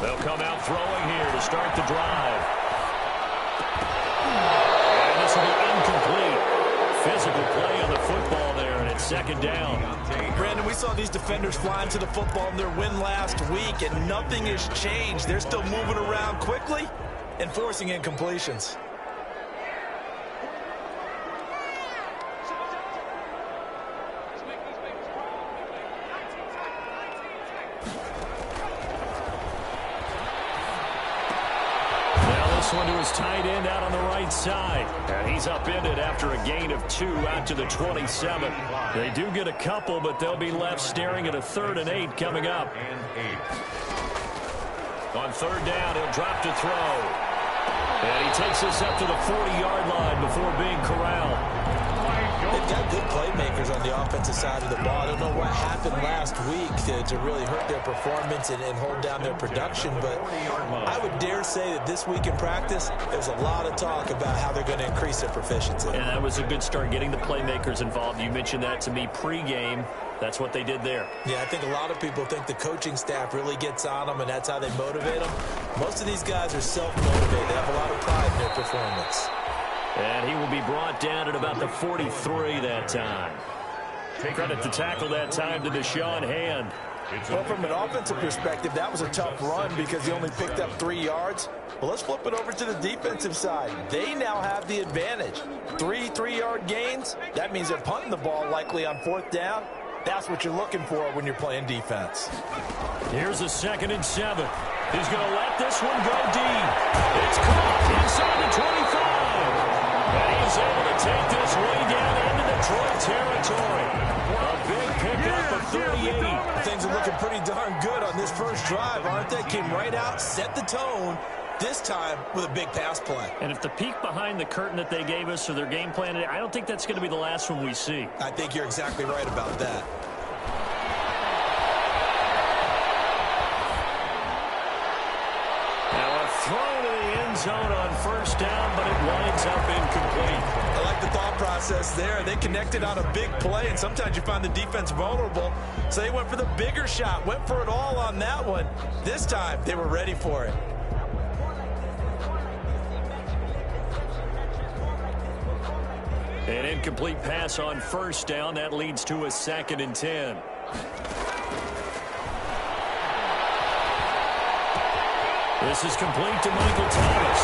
They'll come out throwing here to start the drive. And this will be incomplete. Physical play on the football there, and it's second down. Brandon, we saw these defenders flying to the football in their win last week, and nothing has changed. They're still moving around quickly and forcing incompletions. One to his tight end out on the right side. And he's upended after a gain of 2 out to the 27. They do get a couple, but they'll be left staring at a 3rd and 8 coming up. On 3rd down, he'll drop to throw. And he takes this up to the 40-yard line before being corralled. They've got good playmakers on the offensive side of the ball. I don't know what happened last week to really hurt their performance and hold down their production, but I would dare say that this week in practice, there's a lot of talk about how they're going to increase their proficiency. And that was a good start, getting the playmakers involved. You mentioned that to me pregame. That's what they did there. Yeah, I think a lot of people think the coaching staff really gets on them, and that's how they motivate them. Most of these guys are self-motivated. They have a lot of pride in their performance. And he will be brought down at about the 43 that time. Credit to tackle that time to Deshaun Hand. Well, from an offensive perspective, that was a tough run because he only picked up 3 yards. Well, let's flip it over to the defensive side. They now have the advantage. 3 3-yard gains. That means they're punting the ball likely on 4th down. That's what you're looking for when you're playing defense. Here's a 2nd and 7. He's going to let this one go deep. It's caught inside the 25. And he's able to take this way down into Detroit territory. A big pickup of 38. Things are looking pretty darn good on this first drive, aren't they? Came right out, set the tone, this time with a big pass play. And if the peek behind the curtain that they gave us or their game plan, I don't think that's going to be the last one we see. I think you're exactly right about that. Throw to the end zone on 1st down, but it winds up incomplete. I like the thought process there. They connected on a big play, and sometimes you find the defense vulnerable. So they went for the bigger shot, went for it all on that one. This time, they were ready for it. An incomplete pass on 1st down. That leads to a 2nd and 10. This is complete to Michael Thomas.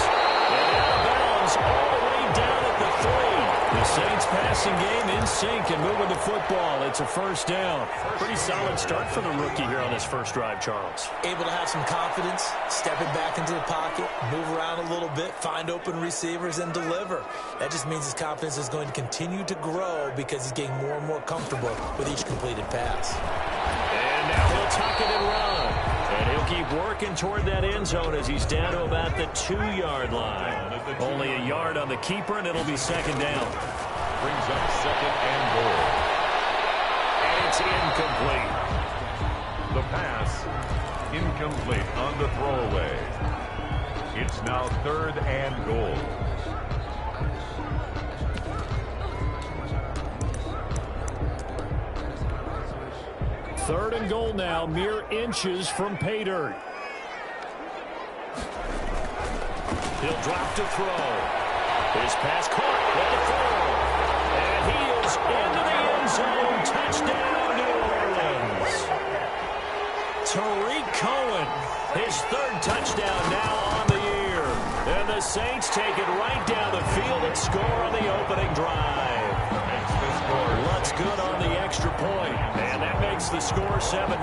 And out of bounds all the way down at the 3. The Saints passing game in sync and moving the football. It's a 1st down. Pretty solid start for the rookie here on this first drive, Charles. Able to have some confidence, stepping back into the pocket, move around a little bit, find open receivers, and deliver. That just means his confidence is going to continue to grow because he's getting more and more comfortable with each completed pass. And now he'll tuck it and run. And he'll keep working toward that end zone as he's down to about the 2-yard line. Only a yard on the keeper, and it'll be 2nd down. Brings up 2nd and goal. And it's incomplete. The pass, incomplete on the throwaway. It's now 3rd and goal. Third and goal now, mere inches from pay dirt. He'll drop to throw. His pass caught at the 4. And he is into the end zone. Touchdown, New Orleans. Tariq Cohen, his 3rd touchdown now on the year. And the Saints take it right down the field and score on the opening drive. Lutz good on the extra point, and that makes the score 7-0.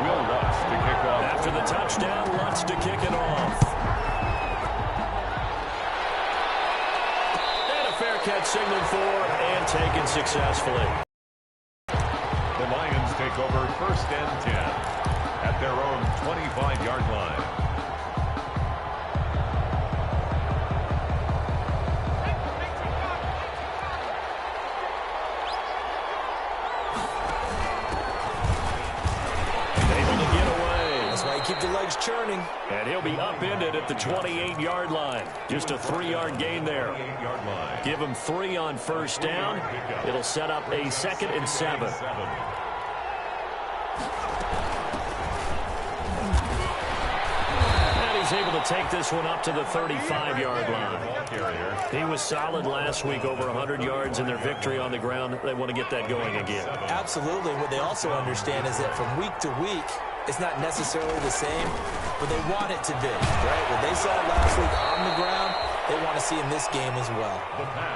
Will Lutz to kick off. After the touchdown, Lutz to kick it off. And a fair catch signaled for and taken successfully. The Lions take over 1st and 10 at their own 25-yard line. wheels churning. And he'll be upended at the 28-yard line. Just a 3-yard gain there. Give him 3 on first down. It'll set up a 2nd and 7. And he's able to take this one up to the 35-yard line. He was solid last week, over 100 yards in their victory on the ground. They want to get that going again. Absolutely. What they also understand is that from week to week, it's not necessarily the same, but they want it to be, right? What they saw last week on the ground, they want to see in this game as well.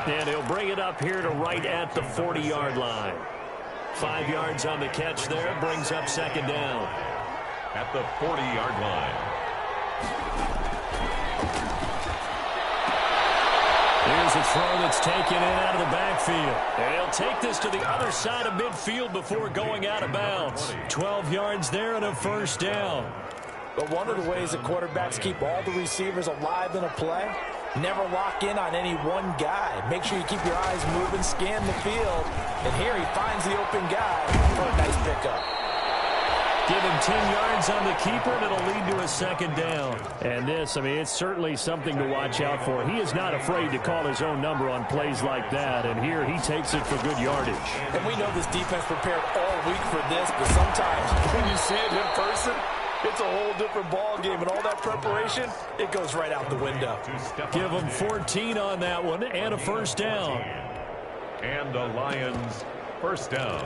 And he'll bring it up here to right at the 40-yard line. 5 yards on the catch there, brings up 2nd down. At the 40-yard line. Here's a throw that's taken in out of the backfield. And he'll take this to the other side of midfield before going out of bounds. 12 yards there and a 1st down. But one of the ways that quarterbacks keep all the receivers alive in a play, never lock in on any one guy. Make sure you keep your eyes moving, scan the field. And here he finds the open guy for a nice pickup. Give him 10 yards on the keeper, and it'll lead to a 2nd down. And this, I mean, it's certainly something to watch out for. He is not afraid to call his own number on plays like that, and here he takes it for good yardage. And we know this defense prepared all week for this, but sometimes when you see it in person, it's a whole different ball game, and all that preparation, it goes right out the window. Give him 14 on that one, and a 1st down. And the Lions' 1st down.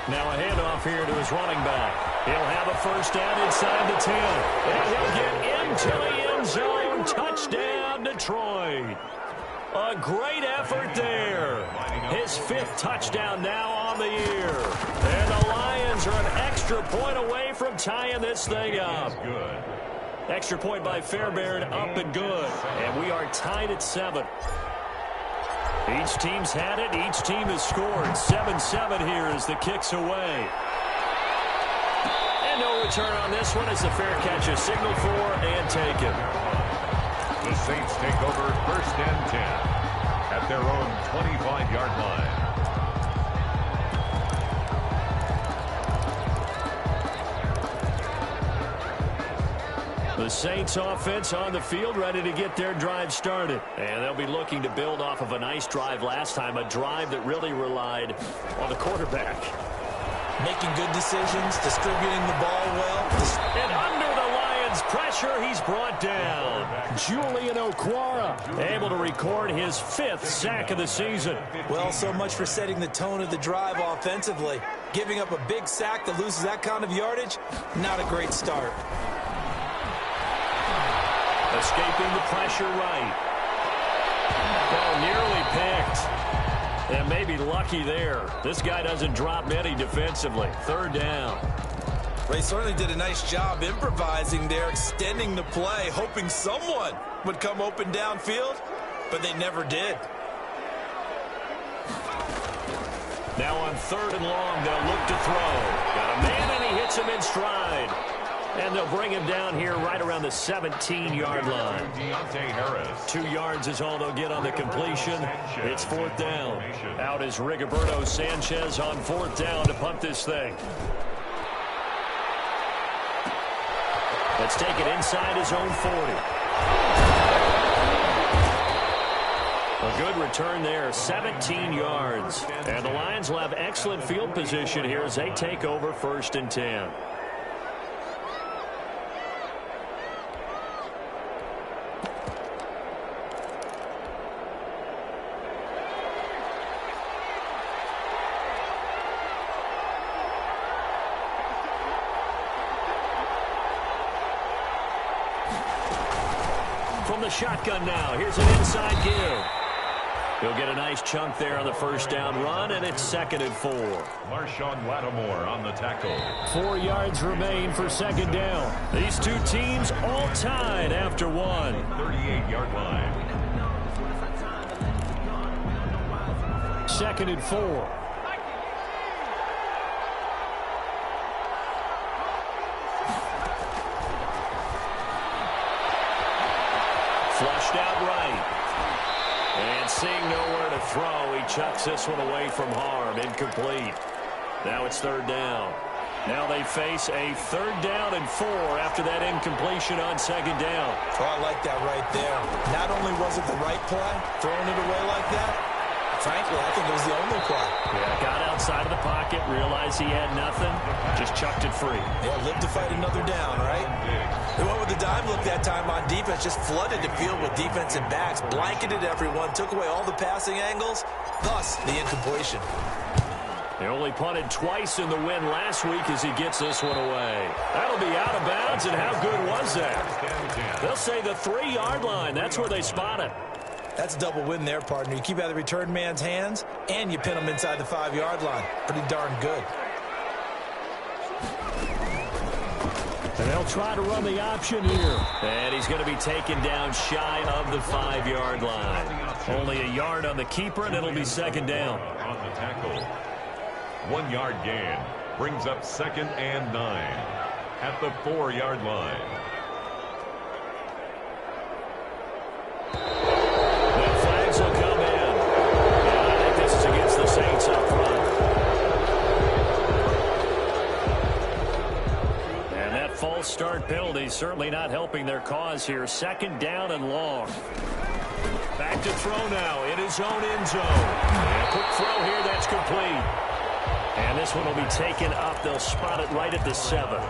Now a handoff here to his running back. He'll have a 1st down inside the 10. And he'll get into the end zone. Touchdown, Detroit. A great effort there. His 5th touchdown now on the year. And the Lions are an extra point away from tying this thing up. Extra point by Fairbairn, up and good. And we are tied at 7. Each team's had it. Each team has scored. 7-7 here as the kick's away. And no return on this one as the fair catch is signaled for and taken. The Saints take over 1st and 10 at their own 25-yard line. The Saints offense on the field, ready to get their drive started. And they'll be looking to build off of a nice drive last time, a drive that really relied on the quarterback. Making good decisions, distributing the ball well. And under the Lions' pressure, he's brought down. Julian Okwara able to record his 5th sack of the season. Well, so much for setting the tone of the drive offensively. Giving up a big sack that loses that kind of yardage, not a great start. Escaping the pressure right. Well, nearly picked. And maybe lucky there. This guy doesn't drop many defensively. 3rd down. They certainly did a nice job improvising there, extending the play, hoping someone would come open downfield, but they never did. Now on 3rd and long, they'll look to throw. Got a man, and he hits him in stride. And they'll bring him down here right around the 17-yard line. 2 yards is all they'll get on the completion. It's 4th down. Out is Rigoberto Sanchez on 4th down to punt this thing. Let's take it inside his own 40. A good return there, 17 yards. And the Lions will have excellent field position here as they take over 1st and 10. From the shotgun now, here's an inside give. He'll get a nice chunk there on the 1st down run, and it's 2nd and 4. Marshawn Lattimore on the tackle. 4 yards remain for 2nd down. These two teams all tied after 1. 38-yard line. 2nd and 4. Flushed out right. And seeing nowhere to throw, he chucks this one away from harm. Incomplete. Now it's third down. Now they face a 3rd down and 4 after that incompletion on 2nd down. Oh, I like that right there. Not only was it the right play, throwing it away like that, frankly, I think it was the only play. Yeah, got outside of the pocket, realized he had nothing, just chucked it free. Yeah, live to fight another down, right? They went with the dime look that time on defense, just flooded the field with defensive backs, blanketed everyone, took away all the passing angles, thus the incompletion. He only punted twice in the win last week as he gets this one away. That'll be out of bounds, and how good was that? They'll say the 3-yard line. That's where they spot it. That's a double win there, partner. You keep out of the return man's hands, and you pin him inside the 5-yard line. Pretty darn good. And they'll try to run the option here. And he's going to be taken down shy of the 5-yard line. Only a yard on the keeper, and it'll be 2nd down. On the tackle. 1-yard gain brings up 2nd and 9 at the 4-yard line. The flags will come in. And I think this is against the Saints up front. And that false start penalty certainly not helping their cause here. 2nd down and long. Back to throw now in his own end zone. And a quick throw here that's complete. And this one will be taken up. They'll spot it right at the 7.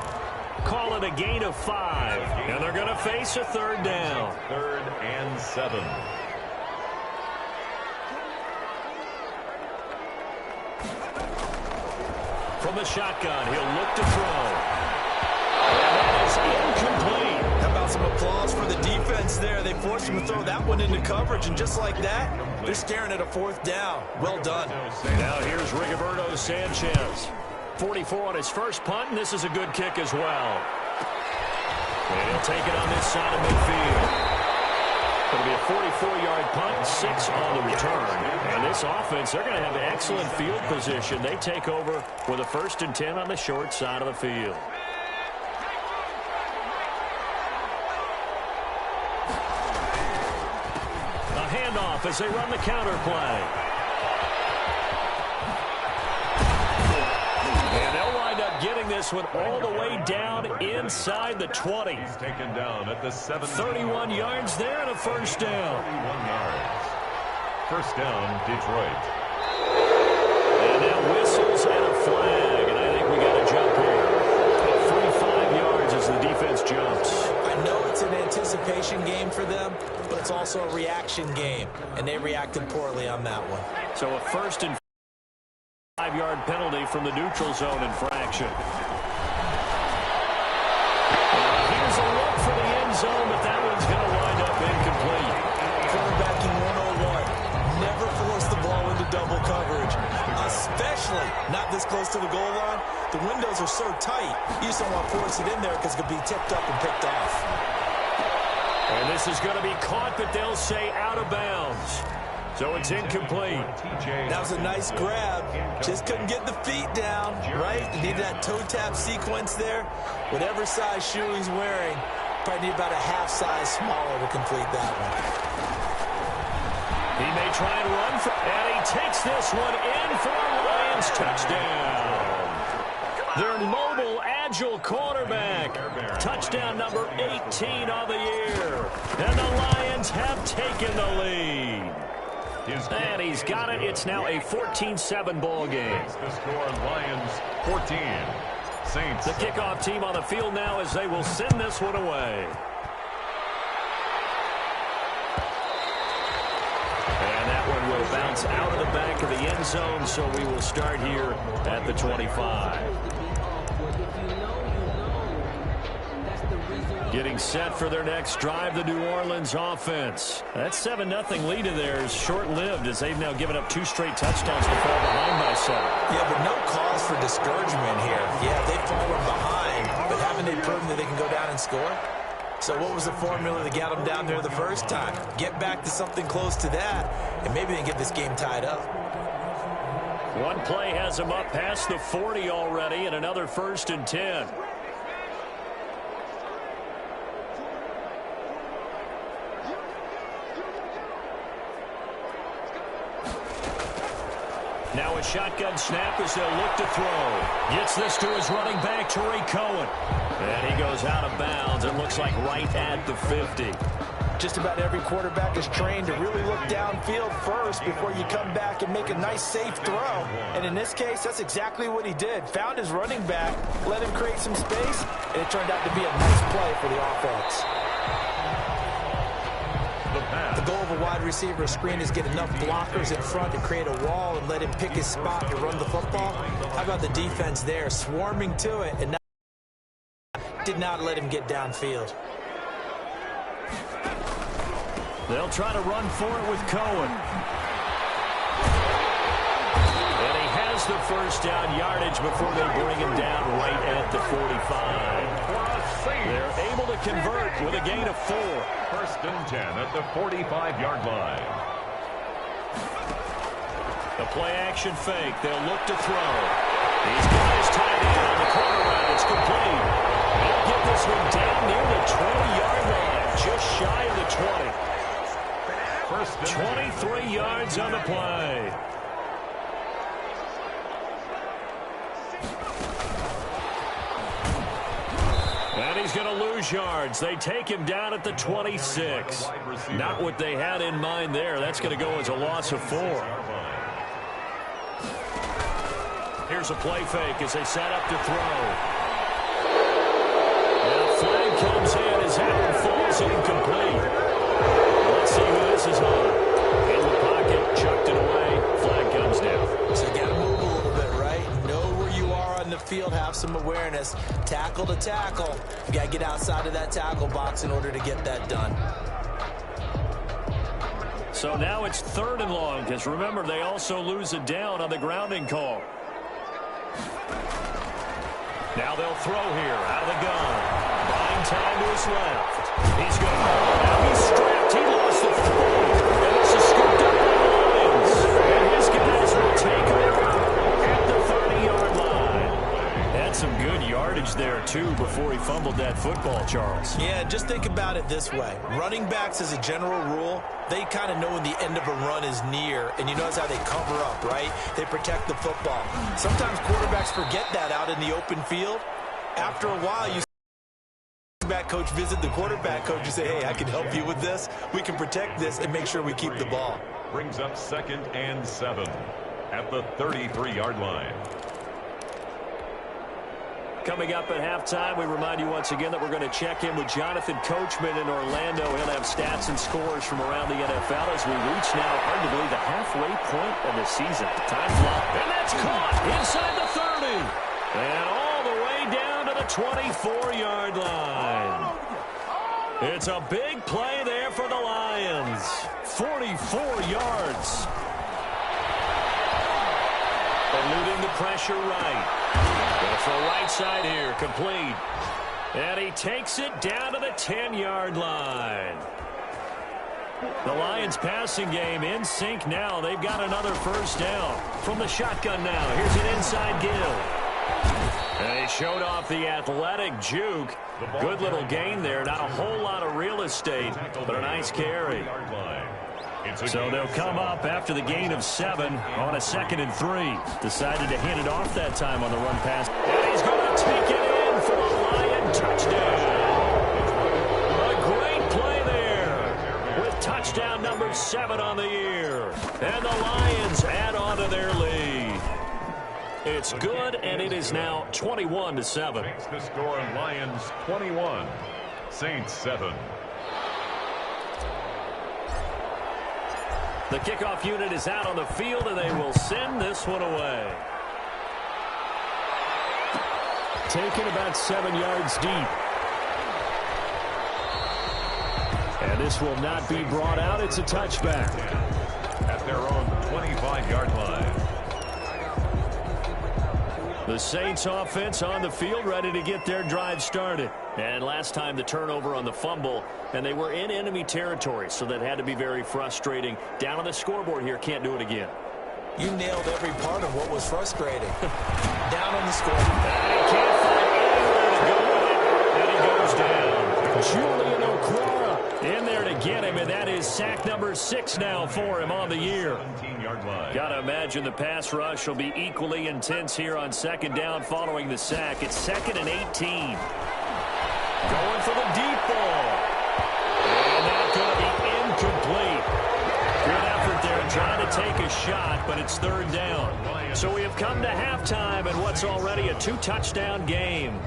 Call it a gain of 5. And they're going to face a 3rd down. 3rd and 7. From the shotgun, he'll look to throw. And that is incomplete. How about some applause for the defense there? They forced him to throw that one into coverage, and just like that, they're staring at a 4th down. Well done. Now here's Rigoberto Sanchez. 44 on his first punt, and this is a good kick as well. And he'll take it on this side of midfield. It'll be a 44-yard punt, 6 on the return. And this offense, they're going to have excellent field position. They take over with a 1st and 10 on the short side of the field. A handoff as they run the counter play. And they'll wind up getting this one all the way down inside the 20. He's taken down at the 7. 31 yards there and a 1st down. 31 yards. 1st down, Detroit. And now whistles and a flag. And I think we got a jump here. About 45 yards as the defense jumps. I know it's an anticipation game for them, but it's also a reaction game, and they reacted poorly on that one. So a 1st and 5-yard penalty from the neutral zone infraction. Here's a look for the end zone, but that one's going to wind up incomplete. Quarterbacking 101. Never force the ball into double coverage, especially not this close to the goal line. The windows are so tight, you just don't want to force it in there because it could be tipped up and picked off. And this is going to be caught, but they'll say out of bounds. So it's incomplete. That was a nice grab. Just couldn't get the feet down, right? Needed that toe tap sequence there. Whatever size shoe he's wearing, probably need about a half size smaller to complete that one. He may try and run for, and he takes this one in for a Lions touchdown. Their mobile, agile quarterback. Touchdown number 18 on the year. And the Lions have taken the lead. And he's got it. It's now a 14-7 ball game. The score, Lions 14. Saints. The kickoff team on the field now as they will send this one away. And that one will bounce out of the back of the end zone, so we will start here at the 25. Getting set for their next drive, the New Orleans offense. That 7-0 lead of theirs short-lived as they've now given up 2 straight touchdowns to fall behind by 7. Yeah, but no cause for discouragement here. Yeah, they've fallen behind, but haven't they proven that they can go down and score? So what was the formula that got them down there the first time? Get back to something close to that, and maybe they can get this game tied up. One play has them up past the 40 already, and another 1st and 10. Now a shotgun snap as they'll look to throw. Gets this to his running back, Tariq Cohen. And he goes out of bounds. It looks like right at the 50. Just about every quarterback is trained to really look downfield first before you come back and make a nice, safe throw. And in this case, that's exactly what he did. Found his running back, let him create some space, and it turned out to be a nice play for the offense. The goal of a wide receiver screen is get enough blockers in front to create a wall and let him pick his spot to run the football. How about the defense there, swarming to it, and did not let him get downfield. They'll try to run for it with Cohen. And he has the first down yardage before they bring him down right at the 45. They're able to convert with a gain of 4. First and 10 at the 45-yard line. The play-action fake. They'll look to throw. He's got his tight end on the corner route. It's complete. They'll get this one down near the 20-yard line, just shy of the 20. 23 yards on the play. And he's going to lose yards. They take him down at the 26. Not what they had in mind there. That's going to go as a loss of 4. Here's a play fake as they set up to throw. And a flag comes in as that one falls incomplete. Let's see who this is on. In the pocket, chucked it away. Flag comes down. So you got to move a little bit, right? Know where you are on the field, have some awareness. Tackle to tackle. You got to get outside of that tackle box in order to get that done. So now it's 3rd and long, because remember, they also lose a down on the grounding call. Now they'll throw here out of the gun. Buying time to his left. He's going. Now he's strapped. He lost the 3. And this is scooped up by the Lions. And his guys will take over at the 30-yard line. Had some good yardage there, too, before he fumbled that football, Charles. Yeah, just think about it this way. Running backs, as a general rule, they kind of know when the end of a run is near, and you notice how they cover up, right? They protect the football. Sometimes quarterbacks forget that out in the open field. After a while, you back coach visit the quarterback coach and say, hey, I can help you with this. We can protect this and make sure we keep the ball. Brings up 2nd and 7 at the 33-yard line. Coming up at halftime, we remind you once again that we're going to check in with Jonathan Coachman in Orlando. He'll have stats and scores from around the NFL as we reach now arguably the halfway point of the season. Time clock, and that's caught inside the 30. And all the way down to the 24-yard line. It's a big play there for the Lions. 44 yards. Eluding the pressure right. Going for a right side here, complete. And he takes it down to the 10-yard line. The Lions passing game in sync now. They've got another first down. From the shotgun now, here's an inside give. And he showed off the athletic juke. Good little gain there. Not a whole lot of real estate, but a nice carry. So they'll come up after the gain of 7 on a 2nd and 3. Decided to hand it off that time on the run pass. And he's going to take it in for the Lion touchdown. A great play there with touchdown number 7 on the year. And the Lions add on to their lead. It's good, and it is now 21-7. Makes the score Lions 21, Saints 7. The kickoff unit is out on the field, and they will send this one away. Taken about 7 yards deep. And this will not be brought out. It's a touchback. At their own 25-yard line. The Saints offense on the field, ready to get their drive started. And last time the turnover on the fumble, and they were in enemy territory, so that had to be very frustrating. Down on the scoreboard here, can't do it again. You nailed every part of what was frustrating. Down on the scoreboard. And he can't find anywhere to go with it, and he goes down. Julian Okwara in there to get him, and that is sack number 6 now for him on the year. 17-yard line. Got to imagine the pass rush will be equally intense here on second down following the sack. It's 2nd and 18. Going for the deep ball. And that's going to be incomplete. Good effort there trying to take a shot, but it's 3rd down. So we have come to halftime in what's already a 2-touchdown game.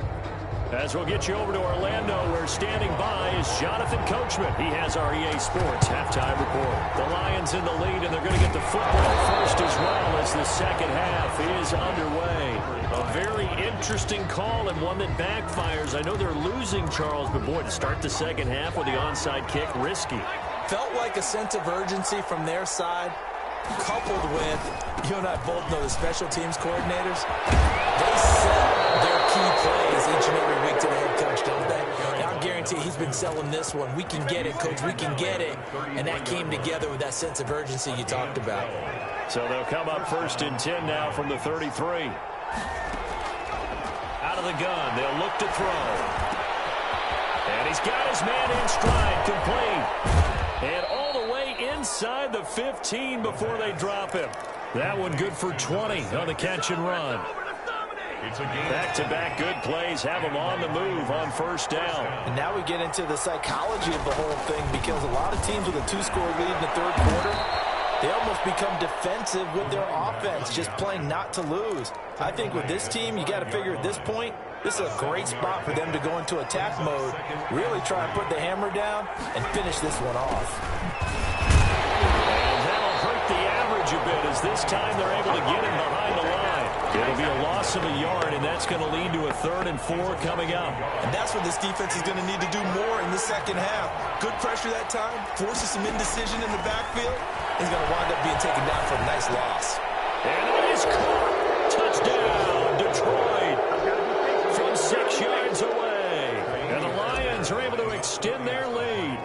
As we'll get you over to Orlando, where standing by is Jonathan Coachman. He has our EA Sports halftime report. The Lions in the lead, and they're going to get the football first as well as the second half is underway. A very interesting call and one that backfires. I know they're losing, Charles, but boy, to start the second half with the onside kick, risky. Felt like a sense of urgency from their side, coupled with, you and I both know the special teams coordinators, they set their key plays each and every week to the head coach, don't they? And I guarantee he's been selling this one. We can get it, coach, we can get it. And that came together with that sense of urgency you talked about. So they'll come up 1st and 10 now from the 33. Out of the gun, they'll look to throw. And he's got his man in stride, complete. And all the way inside the 15 before they drop him. That one good for 20 on the catch and run. Back-to-back good plays have them on the move on 1st down. And now we get into the psychology of the whole thing, because a lot of teams with a 2-score lead in the 3rd quarter, they almost become defensive with their offense, just playing not to lose. I think with this team, you got to figure at this point, this is a great spot for them to go into attack mode, really try and put the hammer down and finish this one off. And that'll hurt the average a bit, as this time they're able to get him behind the line. It'll be a loss of a yard, and that's going to lead to a 3rd and 4 coming up. And that's what this defense is going to need to do more in the second half. Good pressure that time, forces some indecision in the backfield. He's going to wind up being taken down for a nice loss. And it is caught. Touchdown, Detroit. From 6 yards away. And the Lions are able to extend their lead.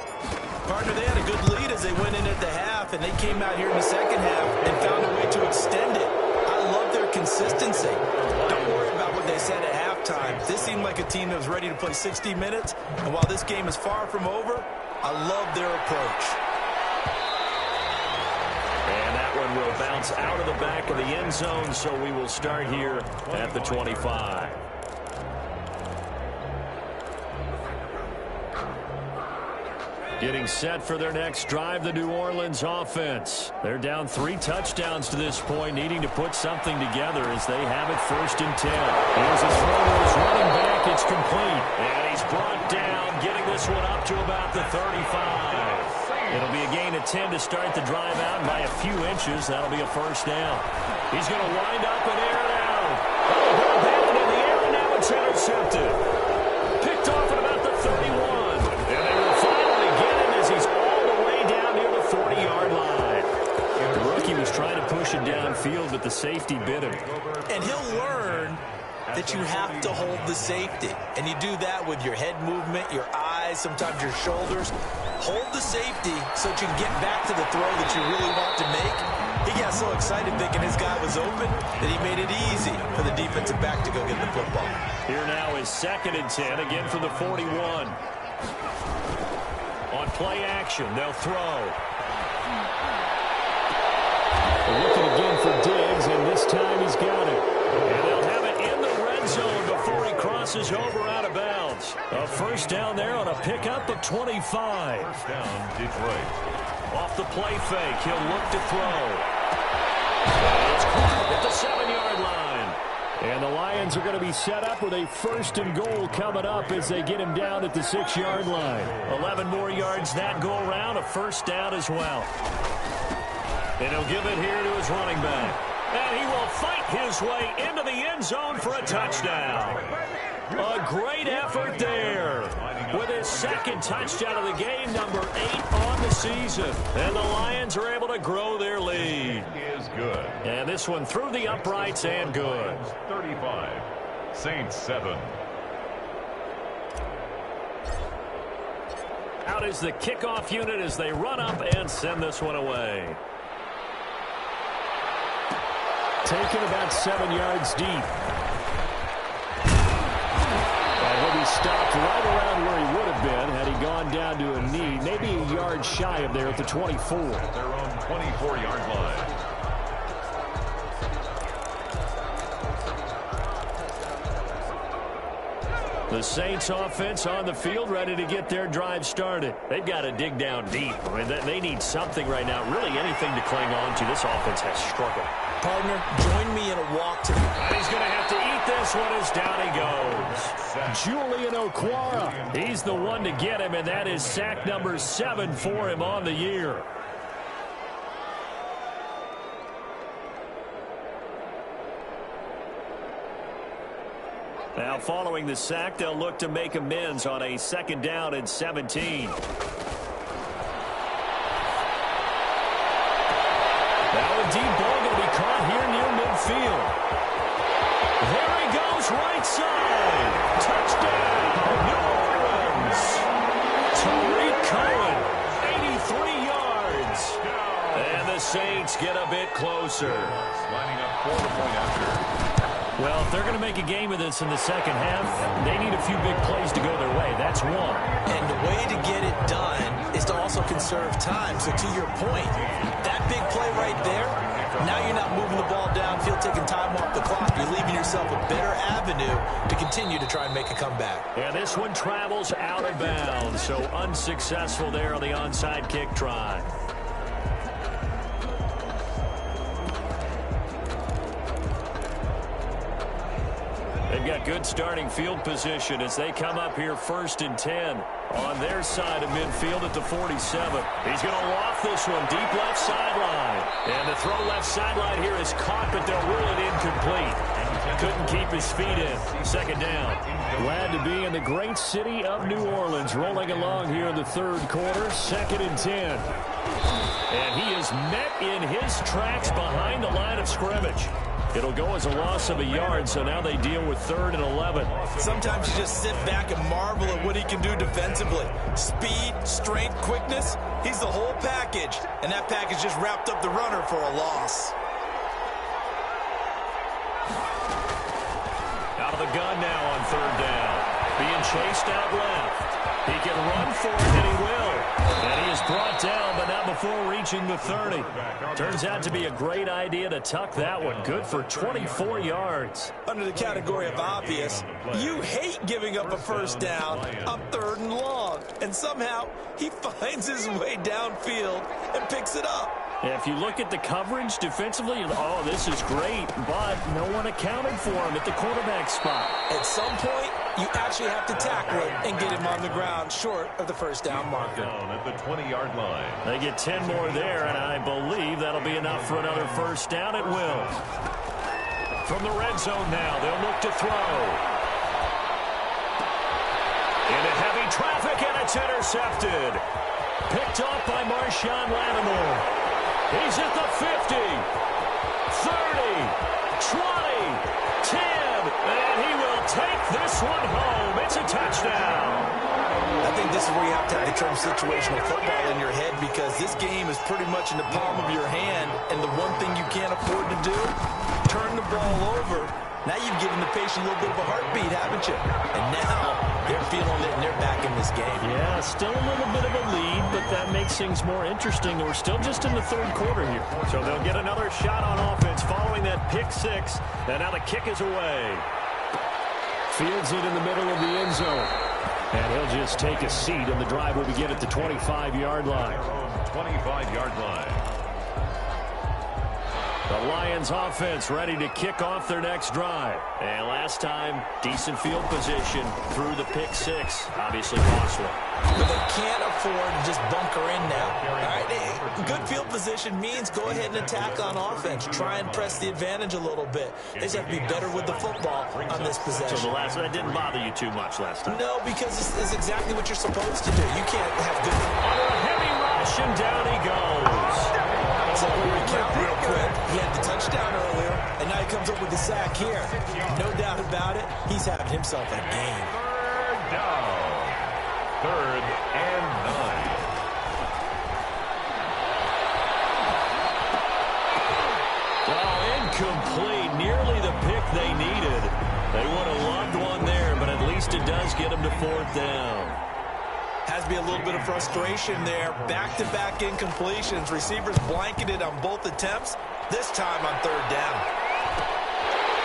Partner, they had a good lead as they went in at the half, and they came out here in the second half and found a way to extend it. I love their consistency. Don't worry about what they said at halftime. This seemed like a team that was ready to play 60 minutes, and while this game is far from over, I love their approach. And that one will bounce out of the back of the end zone, so we will start here at the 25. Getting set for their next drive, the New Orleans offense. They're down 3 touchdowns to this point, needing to put something together as they have it 1st and 10. Here's his throw to his running back. It's complete. And he's brought down, getting this one up to about the 35. It'll be a gain of 10 to start the drive out, and by a few inches, that'll be a 1st down. He's going to wind up and air it out. Oh, down in the air, and now it's intercepted. Picked off at about the 31. And they will finally get him as he's all the way down near the 40-yard line. The rookie was trying to push it downfield, but the safety bit him. And he'll learn that you have to hold the safety. And you do that with your head movement, your eyes, sometimes your shoulders. Hold the safety so that you can get back to the throw that you really want to make. He got so excited thinking his guy was open that he made it easy for the defensive back to go get the football. Here now is 2nd and 10, again from the 41. On play action, they'll throw. They're looking again for Diggs, and this time he's got it. And they'll have it in the red zone before he crosses over out of bounds. A 1st down there on a pickup of 25. 1st down, Detroit. Off the play fake, he'll look to throw. It's caught at the 7-yard line. And the Lions are going to be set up with a 1st and goal coming up as they get him down at the 6-yard line. 11 more yards that go around, a 1st down as well. And he'll give it here to his running back. And he will fight his way into the end zone for a touchdown. A great effort there with his 2nd touchdown of the game, number 8 on the season. And the Lions are able to grow their lead. Is good. And this one through the uprights and good. 35, Saints 7. Out is the kickoff unit as they run up and send this one away. Taken about 7 yards deep. And he'll be stopped right around where he would have been Had he gone down to a knee, maybe a yard shy of there at the 24. At their own 24-yard line. The Saints offense on the field, ready to get their drive started. They've got to dig down deep. I mean, they need something right now, really anything to cling on to. This offense has struggled. Partner, join me in a walk to the... And he's going to have to eat this one as down he goes. Julian Okwara, he's the one to get him, and that is sack number 7 for him on the year. Now, following the sack, they'll look to make amends on a 2nd down and 17. Now a deep ball going to be caught here near midfield. There he goes, right side. Touchdown, New Orleans. Tariq Cohen, 83 yards. And the Saints get a bit closer. Lining up for the point after. Well, if they're going to make a game of this in the second half, they need a few big plays to go their way. That's one. And the way to get it done is to also conserve time. So to your point, that big play right there, now you're not moving the ball downfield, taking time off the clock. You're leaving yourself a better avenue to continue to try and make a comeback. And this one travels out of bounds, so unsuccessful there on the onside kick try. They've got good starting field position as they come up here 1st and 10 on their side of midfield at the 47. He's going to loft this one deep left sideline. And the throw left sideline here is caught, but they'll rule it incomplete. Couldn't keep his feet in. 2nd down. Glad to be in the great city of New Orleans, rolling along here in the 3rd quarter. 2nd and 10. And he is met in his tracks behind the line of scrimmage. It'll go as a loss of a yard, so now they deal with 3rd and 11. Sometimes you just sit back and marvel at what he can do defensively. Speed, strength, quickness, he's the whole package. And that package just wrapped up the runner for a loss. Out of the gun now on 3rd down. Being chased out left. He can run for it, and he will. And he is brought down, but not before reaching the 30. Turns out to be a great idea to tuck that one. Good for 24 yards. Under the category of obvious, you hate giving up a 1st down on 3rd and long. And somehow, he finds his way downfield and picks it up. If you look at the coverage defensively, oh, this is great, but no one accounted for him at the quarterback spot. At some point, you actually have to tackle him and get him on the ground short of the 1st down marker. Down at the 20-yard line. They get 10 more there, and I believe that'll be enough for another 1st down at will. From the red zone now, they'll look to throw. Into heavy traffic, and it's intercepted. Picked off by Marshawn Lattimore. He's at the 50, 30, 20, 10, and he will take this one home. It's a touchdown. I think this is where you have to have the term situational football in your head, because this game is pretty much in the palm of your hand, and the one thing you can't afford to do, turn the ball over. Now you've given the patient a little bit of a heartbeat, haven't you? And now they're feeling it, and they're back in this game. Yeah, still a little bit of a lead, but that makes things more interesting. We're still just in the 3rd quarter here. So they'll get another shot on offense following that pick 6, and now the kick is away. Fields it in the middle of the end zone. And he'll just take a seat, and the drive will begin at the 25-yard line. 25-yard line. The Lions offense ready to kick off their next drive. And last time, decent field position through the pick 6. Obviously costly. But they can't afford to just bunker in now. All right, good field position means go ahead and attack on offense. Try and press the advantage a little bit. They just have to be better with the football on this possession. So that didn't bother you too much last time? No, because this is exactly what you're supposed to do. You can't have good... Under a heavy rush, and down he goes. So we recount real quick. He had the touchdown earlier, and now he comes up with the sack here. No doubt about it, he's having himself a game. 3rd down. 3rd and 9. Oh, incomplete. Nearly the pick they needed. They would have loved one there, but at least it does get them to 4th down. Has to be a little bit of frustration there. Back-to-back incompletions. Receivers blanketed on both attempts, this time on third down.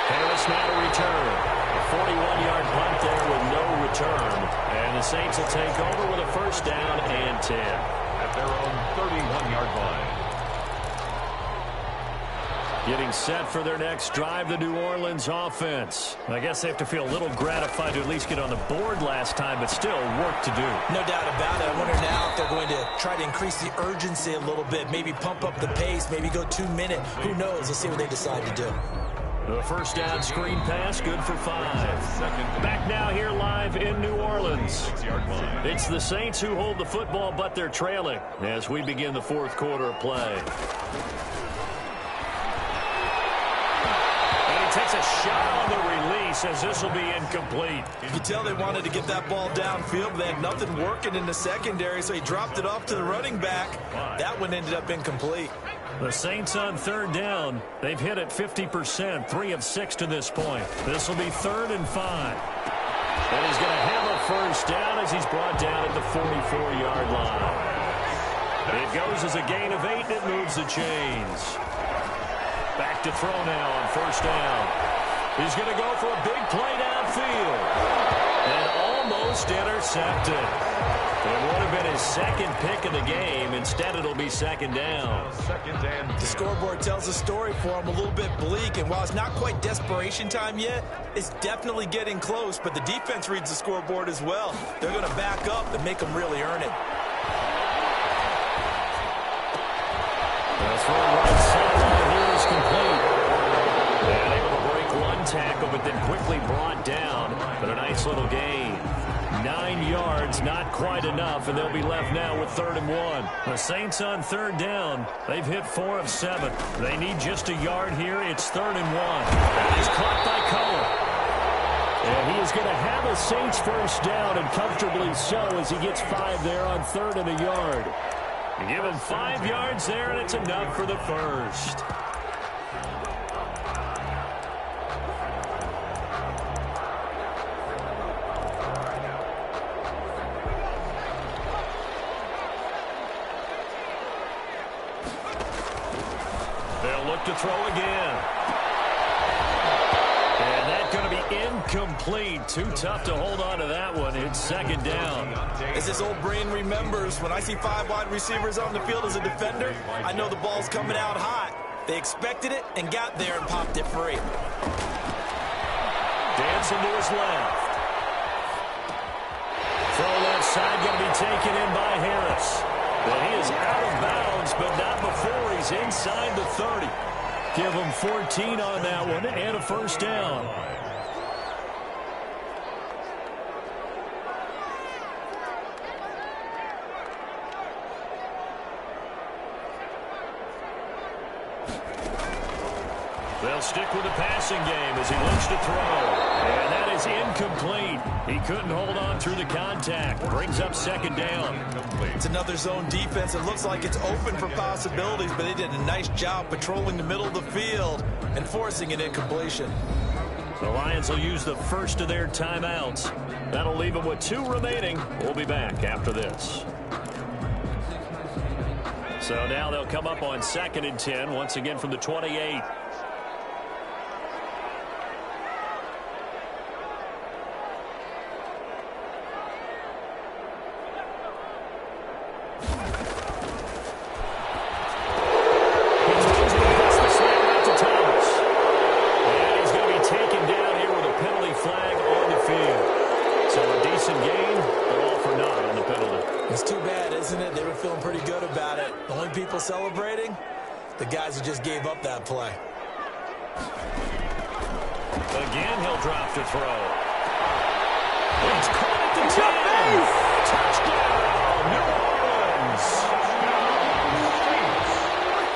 Harris now to return. A 41-yard punt there with no return. And the Saints will take over with a first down and 10. At their own 31-yard line. Getting set for their next drive, the New Orleans offense. I guess they have to feel a little gratified to at least get on the board last time, but still work to do. No doubt about it. I wonder now if they're going to try to increase the urgency a little bit, maybe pump up the pace, maybe go 2 minute. Who knows? Let's see what they decide to do. The first down screen pass, good for 5. Back now here live in New Orleans. It's the Saints who hold the football, but they're trailing as we begin the fourth quarter of play. Takes a shot on the release as this will be incomplete. You can tell they wanted to get that ball downfield, but they had nothing working in the secondary, so he dropped it off to the running back. That one ended up incomplete. The Saints on third down. They've hit it 50%, 3 of 6 to this point. This will be 3rd and 5. And he's going to have a first down as he's brought down at the 44-yard line. It goes as a gain of 8, and it moves the chains. Back to throw now on first down. He's going to go for a big play downfield. And almost intercepted. It would have been his second pick of the game. Instead, it'll be second down. The scoreboard tells a story for him, a little bit bleak. And while it's not quite desperation time yet, it's definitely getting close. But the defense reads the scoreboard as well. They're going to back up and make them really earn it. That's right sideline here is complete. And able to break one tackle, but then quickly brought down. But a nice little gain. 9 yards, not quite enough, and they'll be left now with 3rd and 1. The Saints on third down. They've hit 4 of 7. They need just a yard here. It's 3rd and 1. That is caught by Cullen. And he is going to have a Saints first down, and comfortably so as he gets 5 there on 3rd and a yard. You give him 5 yards there, and it's enough for the first. They'll look to throw again. And that's going to be incomplete. Too tough to hold on to that one. It's second down. As this old brain remembers, when I see 5 wide receivers on the field as a defender, I know the ball's coming out hot. They expected it and got there and popped it free. Dancing to his left. Throw left side going to be taken in by Harris. Well, he is out of bounds, but not before he's inside the 30. Give him 14 on that one and a first down. They'll stick with the passing game as he looks to throw. And that is incomplete. He couldn't hold on through the contact. Brings up second down. It's another zone defense. It looks like it's open for possibilities, but they did a nice job patrolling the middle of the field and forcing an incompletion. The Lions will use the first of their timeouts. That'll leave them with 2 remaining. We'll be back after this. So now they'll come up on 2nd and 10, once again from the 28. Celebrating the guys who just gave up that play. Again, he'll drop to throw. It's caught at the 10. Touchdown, New Orleans.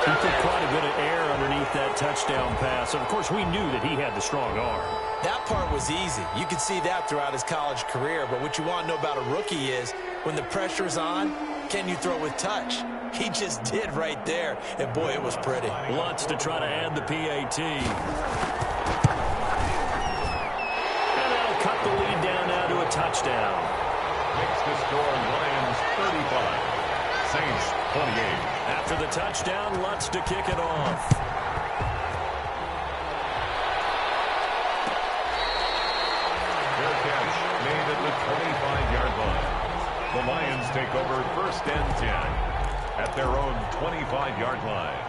He took quite a bit of air underneath that touchdown pass. And of course, we knew that he had the strong arm. That part was easy. You could see that throughout his college career. But what you want to know about a rookie is when the pressure's on, can you throw with touch? He just did right there. And, boy, it was pretty. Lots to try to add the PAT. And that'll cut the lead down now to a touchdown. Makes the score Lions 35, Saints 28. After the touchdown, Lutz to kick it off. Their catch made at the 25-yard line. The Lions take over 1st and 10 at their own 25-yard line.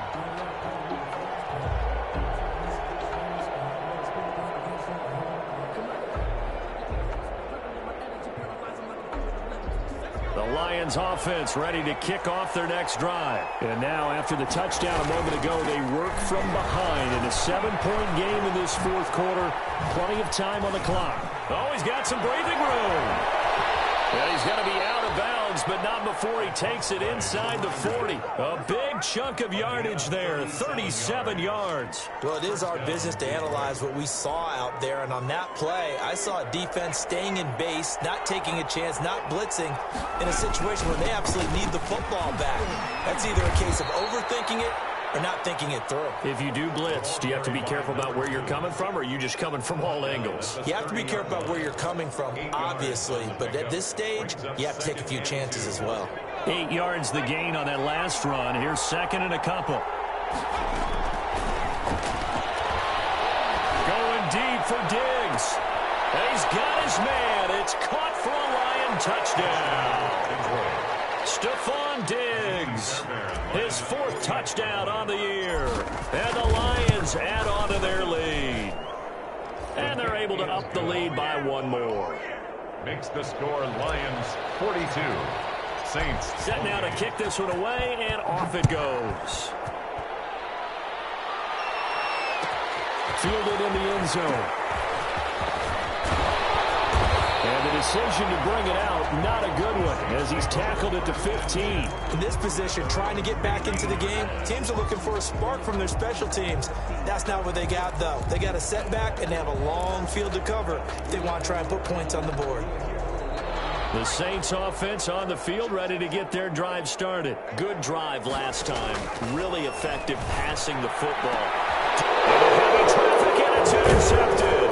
The Lions offense ready to kick off their next drive. And now after the touchdown a moment ago, they work from behind in a 7-point game in this 4th quarter. Plenty of time on the clock. Oh, he's got some breathing room. And he's going to be out of bounds, but not before he takes it inside the 40. A big chunk of yardage there, 37 yards. Well, it is our business to analyze what we saw out there, and on that play, I saw a defense staying in base, not taking a chance, not blitzing in a situation where they absolutely need the football back. That's either a case of overthinking it or not thinking it through. If you do blitz, do you have to be careful about where you're coming from, or are you just coming from all angles? You have to be careful about where you're coming from, obviously, but at this stage, you have to take a few chances as well. 8 yards the gain on that last run. Here's 2nd and a couple. Going deep for Diggs. And he's got his man. It's caught for a Lion touchdown. Stephon Diggs, his 4th touchdown on the year. And the Lions add on to their lead. And they're able to up the lead by 1 more. Makes the score Lions 42, Saints. Set now to kick this one away, and off it goes. Fielded in the end zone. And the decision to bring it out, not a good one, as he's tackled it to 15. In this position, trying to get back into the game, teams are looking for a spark from their special teams. That's not what they got, though. They got a setback, and they have a long field to cover if they want to try and put points on the board. The Saints offense on the field, ready to get their drive started. Good drive last time. Really effective passing the football. Heavy traffic, and it's intercepted.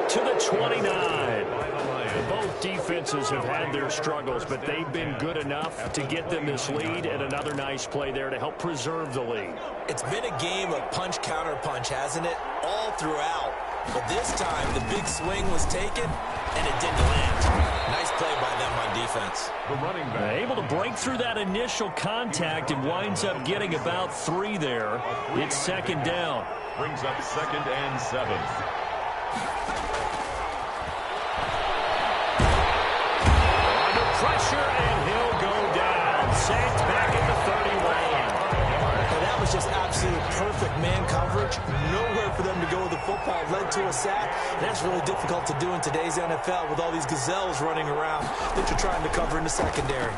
To the 29. Both defenses have had their struggles, but they've been good enough to get them this lead, and another nice play there to help preserve the lead. It's been a game of punch-counter-punch, hasn't it? All throughout. But this time, the big swing was taken, and it didn't land. Nice play by them on defense. The running back. Able to break through that initial contact and winds up getting about 3 there. It's 2nd down. Brings up 2nd and 7. Pressure, and he'll go down. Sacked back at the 31. Now that was just absolute perfect man coverage. Nowhere for them to go with the football. Led to a sack. That's really difficult to do in today's NFL with all these gazelles running around that you're trying to cover in the secondary.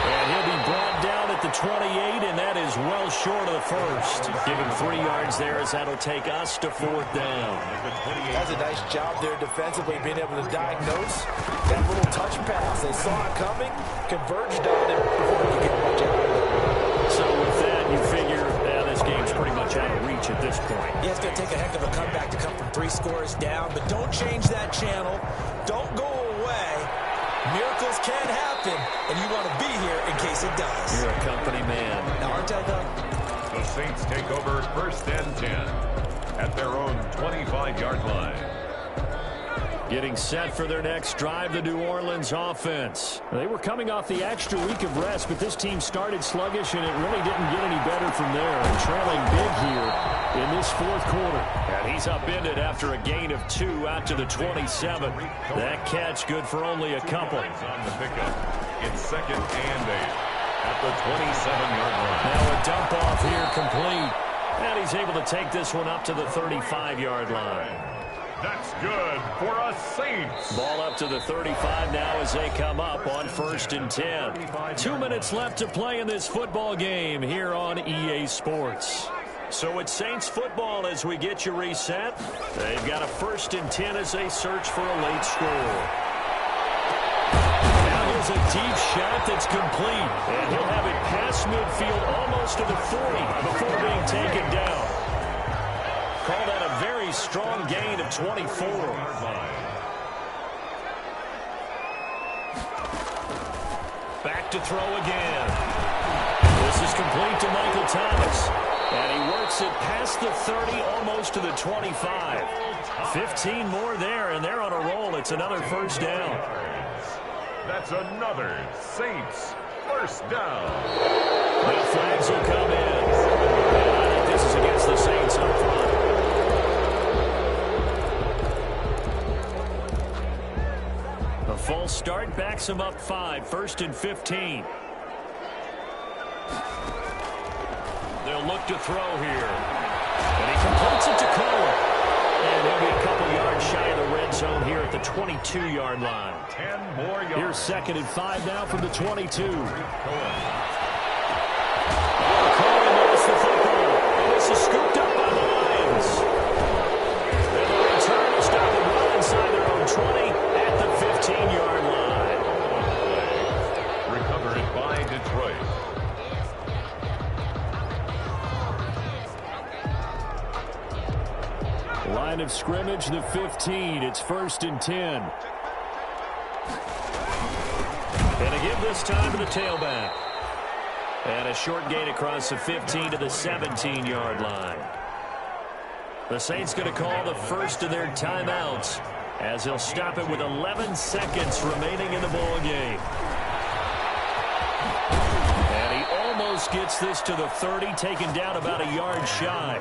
And he'll be brought down at the 28, and that is well short of the first. Give him 3 yards there, as that'll take us to 4th down. That's a nice job there defensively, being able to diagnose that little touch pass. They saw it coming, converged on it before they could get much out of it. So with that, you figure this game's pretty much out of reach at this point. Yeah, it's going to take a heck of a comeback to come from 3 scores down, but don't change that channel. Don't go away. Miracles can happen, and you want to be here in case it does. You're a company man. Now, aren't I, though? The Saints take over 1st and 10 at their own 25-yard line. Getting set for their next drive, the New Orleans offense. They were coming off the extra week of rest, but this team started sluggish, and it really didn't get any better from there. And trailing big here in this 4th quarter. And he's upended after a gain of 2 out to the 27. That catch good for only a couple. On the pickup. It's 2nd and 8 at the 27-yard line. Now a dump off here complete. And he's able to take this one up to the 35-yard line. That's good for a Saints. Ball up to the 35 now as they come up on 1st and 10. 2 minutes left to play in this football game here on EA Sports. So it's Saints football as we get you reset. They've got a 1st and 10 as they search for a late score. Now here's a deep shot that's complete. And he'll have it past midfield almost to the 40 before being taken down. Call that a very very strong gain of 24. Back to throw again. This is complete to Michael Thomas. And he works it past the 30, almost to the 25. 15 more there, and they're on a roll. It's another first down. That's another Saints first down. The flags will come in. And I think this is against the Saints up front. The false start backs him up 5, 1st and 15. They'll look to throw here. And he completes it to Cole. And he'll be a couple yards shy of the red zone here at the 22-yard line. 10 more yards. Here's 2nd and 5 now from the 22. Cohen lost the football. And this is scooped up by the Lions. And the return will stop them well inside their own 20 at the 15-yard line. Recovered by Detroit. Line of scrimmage, the 15. It's 1st and 10. And a give this time to the tailback. And a short gain across the 15 to the 17-yard line. The Saints going to call the first of their timeouts as they'll stop it with 11 seconds remaining in the ball game. Almost gets this to the 30, taken down about a yard shy.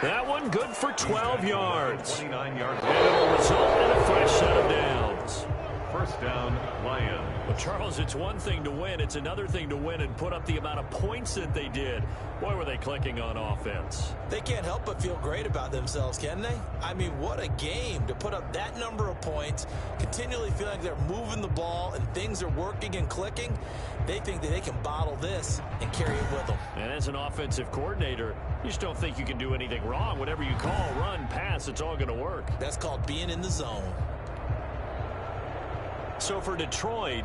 That one good for 12 yards. 29 yards. And it'll result in a fresh set of downs. First down, Lions. Well, Charles, it's one thing to win. It's another thing to win and put up the amount of points that they did. Boy, were they clicking on offense. They can't help but feel great about themselves, can they? I mean, what a game to put up that number of points, continually feeling like they're moving the ball and things are working and clicking. They think that they can bottle this and carry it with them. And as an offensive coordinator, you just don't think you can do anything wrong. Whatever you call, run, pass, it's all going to work. That's called being in the zone. So for Detroit,